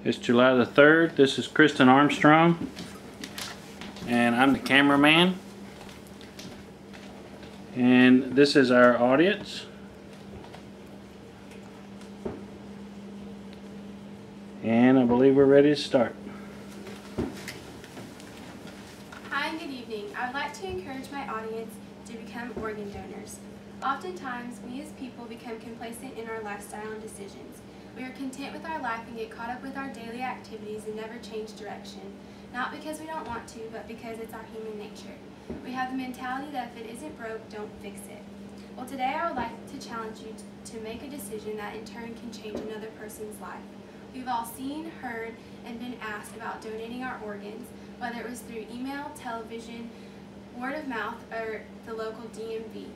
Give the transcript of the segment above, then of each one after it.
It's July the 3rd. This is Kristen Armstrong, and I'm the cameraman. And this is our audience. And I believe we're ready to start. Hi and good evening. I would like to encourage my audience to become organ donors. Oftentimes, we as people become complacent in our lifestyle and decisions. We are content with our life and get caught up with our daily activities and never change direction. Not because we don't want to, but because it's our human nature. We have the mentality that if it isn't broke, don't fix it. Well, today I would like to challenge you to make a decision that in turn can change another person's life. We've all seen, heard, and been asked about donating our organs, whether it was through email, television, word of mouth, or the local DMV.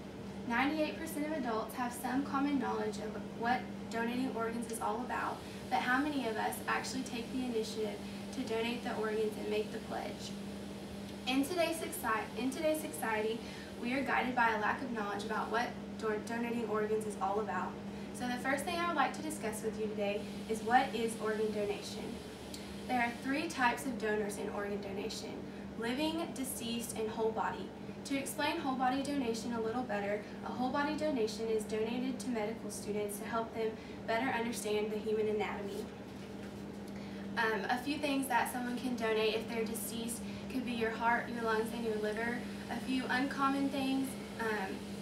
98% of adults have some common knowledge of what donating organs is all about, but how many of us actually take the initiative to donate the organs and make the pledge? In today's society, we are guided by a lack of knowledge about what donating organs is all about. So the first thing I would like to discuss with you today is what is organ donation. There are three types of donors in organ donation: living, deceased, and whole body. To explain whole body donation a little better, a whole body donation is donated to medical students to help them better understand the human anatomy. A few things that someone can donate if they're deceased could be your heart, your lungs, and your liver. A few uncommon things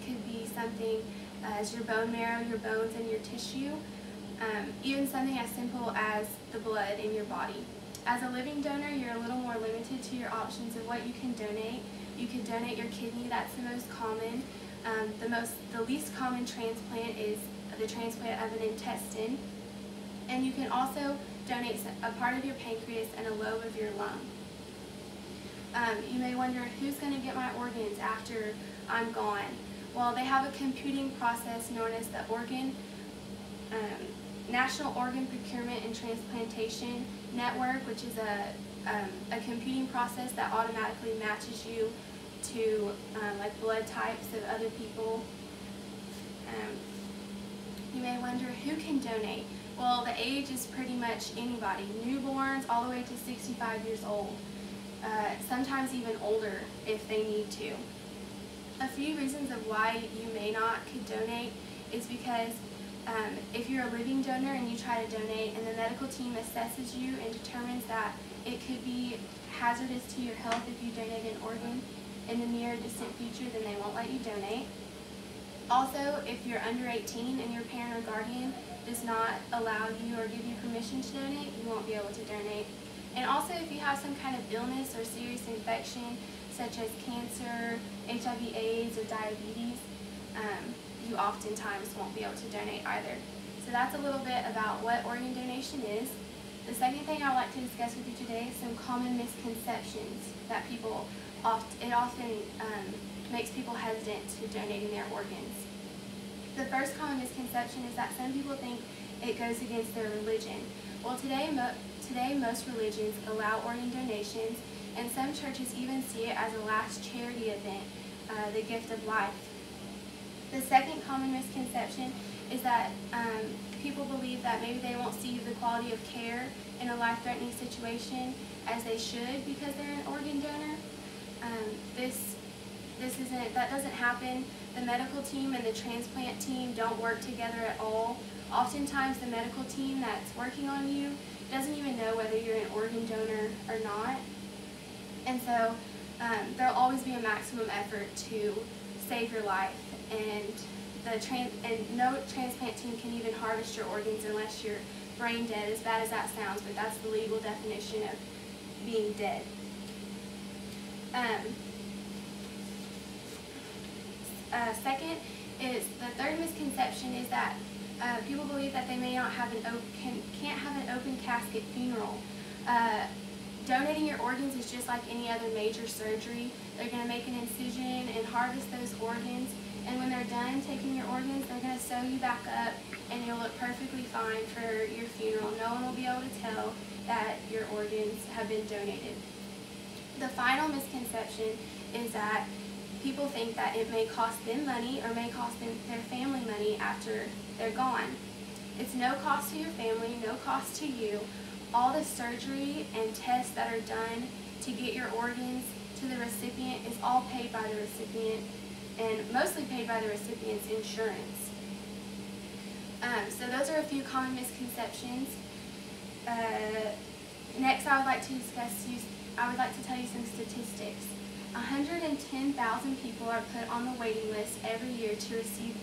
could be something as your bone marrow, your bones, and your tissue. Even something as simple as the blood in your body. As a living donor, you're a little more limited to your options of what you can donate. You can donate your kidney, that's the most common. The least common transplant is the transplant of an intestine. And you can also donate a part of your pancreas and a lobe of your lung. You may wonder, who's going to get my organs after I'm gone? Well, they have a computing process known as the National Organ Procurement and Transplantation Network, which is a computing process that automatically matches you to like blood types of other people. You may wonder, who can donate? Well, the age is pretty much anybody, newborns all the way to 65 years old, sometimes even older if they need to. A few reasons of why you may not could donate is because if you're a living donor and you try to donate and the medical team assesses you and determines that it could be hazardous to your health if you donate an organ in the near or distant future, then they won't let you donate. Also, if you're under 18 and your parent or guardian does not allow you or give you permission to donate, you won't be able to donate. And also, if you have some kind of illness or serious infection, such as cancer, HIV/AIDS, or diabetes, you oftentimes won't be able to donate either. So that's a little bit about what organ donation is. The second thing I would like to discuss with you today is some common misconceptions that it often makes people hesitant to donating their organs. The first common misconception is that some people think it goes against their religion. Well, today most religions allow organ donations, and some churches even see it as a last charity event, the gift of life. The second common misconception is that people believe that maybe they won't see the quality of care in a life-threatening situation as they should because they're an organ donor. That doesn't happen. The medical team and the transplant team don't work together at all. Oftentimes the medical team that's working on you doesn't even know whether you're an organ donor or not. And so there'll always be a maximum effort to save your life, and no transplant team can even harvest your organs unless you're brain dead, as bad as that sounds, but that's the legal definition of being dead. Second is, the third misconception is that people believe that they may not have can't have an open casket funeral. Donating your organs is just like any other major surgery. They're going to make an incision and harvest those organs, and when they're done taking your organs, they're going to sew you back up and you'll look perfectly fine for your funeral. No one will be able to tell that your organs have been donated. The final misconception is that people think that it may cost them money or may cost them their family money after they're gone. It's no cost to your family, no cost to you. All the surgery and tests that are done to get your organs to the recipient is all paid by the recipient, and mostly paid by the recipient's insurance. So those are a few common misconceptions. Next, I would like to tell you some statistics. 110,000 people are put on the waiting list every year to receive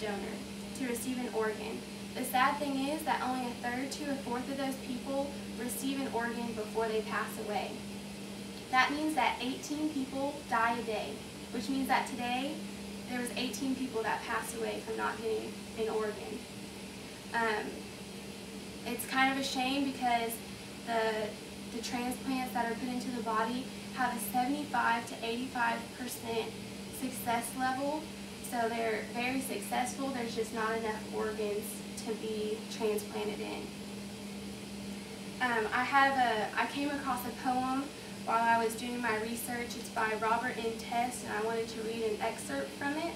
an organ. The sad thing is that only a third to a fourth of those people receive an organ before they pass away. That means that 18 people die a day, which means that today there was 18 people that passed away from not getting an organ. It's kind of a shame because the transplants that are put into the body have a 75 to 85% success level, so they're very successful. There's just not enough organs to be transplanted in. I came across a poem while I was doing my research. It's by Robert N. Test, and I wanted to read an excerpt from it.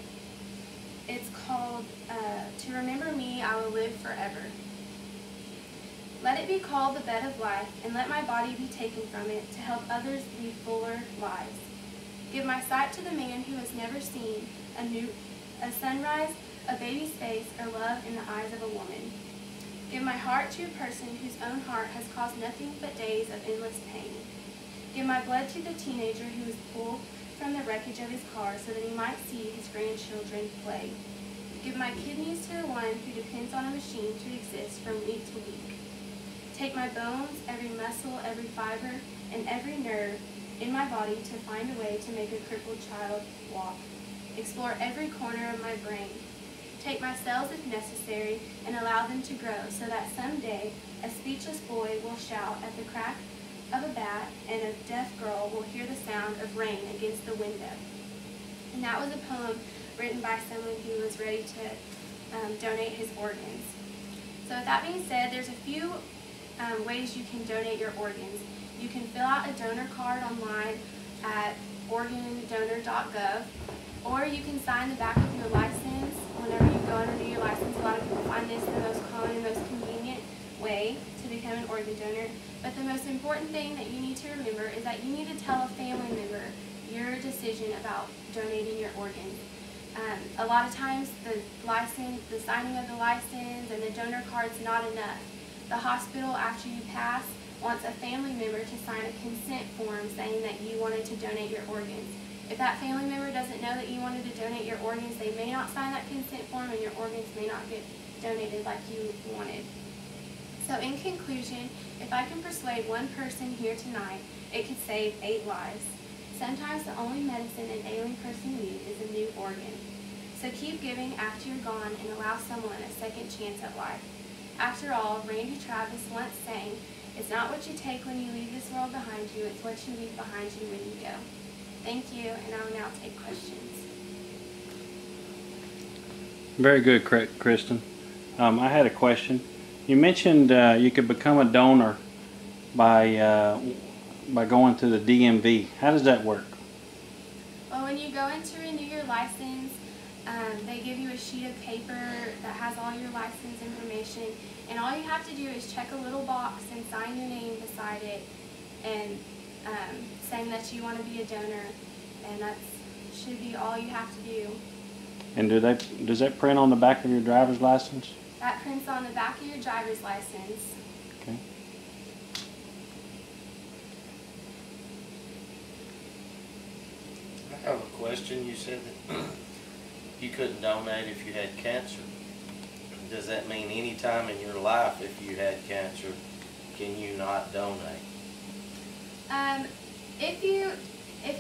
It's called, "To Remember Me, I Will Live Forever. Let it be called the bed of life, and let my body be taken from it to help others lead fuller lives. Give my sight to the man who has never seen a sunrise, a baby's face, or love in the eyes of a woman. Give my heart to a person whose own heart has caused nothing but days of endless pain. Give my blood to the teenager who was pulled from the wreckage of his car so that he might see his grandchildren play. Give my kidneys to the one who depends on a machine to exist from week to week. Take my bones, every muscle, every fiber, and every nerve in my body to find a way to make a crippled child walk. Explore every corner of my brain. Take my cells if necessary and allow them to grow so that someday a speechless boy will shout at the crack of a bat and a deaf girl will hear the sound of rain against the window." And that was a poem written by someone who was ready to donate his organs. So with that being said, there's a few ways you can donate your organs. You can fill out a donor card online at organdonor.gov, or you can sign the back of your license whenever you go and renew your license. A lot of people find this the most common and most convenient way to become an organ donor. But the most important thing that you need to remember is that you need to tell a family member your decision about donating your organs. A lot of times the signing of the license and the donor card's not enough. The hospital, after you pass, wants a family member to sign a consent form saying that you wanted to donate your organs. If that family member doesn't know that you wanted to donate your organs, they may not sign that consent form and your organs may not get donated like you wanted. So in conclusion, if I can persuade one person here tonight, it could save 8 lives. Sometimes the only medicine an ailing person needs is a new organ. So keep giving after you're gone and allow someone a second chance at life. After all, Randy Travis once sang, "It's not what you take when you leave this world behind you, it's what you leave behind you when you go." Thank you, and I will now take questions. Very good, Kristen. I had a question. You mentioned you could become a donor by going to the DMV. How does that work? Well, when you go in to renew your license, they give you a sheet of paper that has all your license information, and all you have to do is check a little box and sign your name beside it, and saying that you want to be a donor, and that should be all you have to do. And does that print on the back of your driver's license? That prints on the back of your driver's license. Okay. I have a question. You said that you couldn't donate if you had cancer. Does that mean any time in your life, if you had cancer, can you not donate? If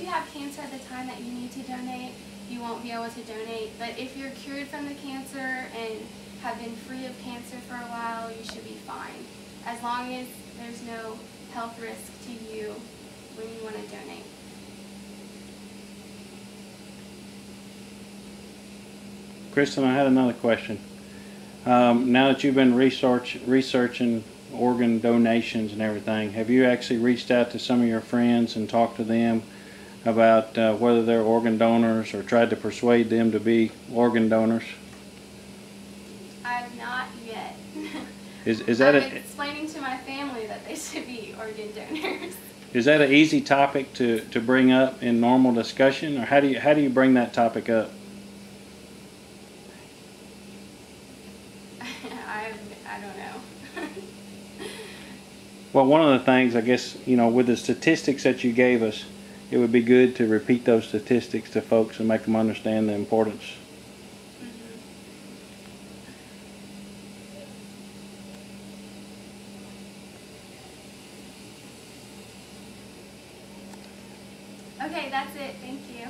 you have cancer at the time that you need to donate, you won't be able to donate. But if you're cured from the cancer and have been free of cancer for a while, you should be fine, as long as there's no health risk to you when you want to donate. Kristen, I had another question. Now that you've been researching organ donations and everything, have you actually reached out to some of your friends and talked to them about whether they're organ donors, or tried to persuade them to be organ donors? I have not yet. Is that I'm a explaining to my family that they should be organ donors. is that an easy topic to bring up in normal discussion, or how do you bring that topic up? I don't know. Well, one of the things, I guess, with the statistics that you gave us, it would be good to repeat those statistics to folks and make them understand the importance. Okay, that's it. Thank you.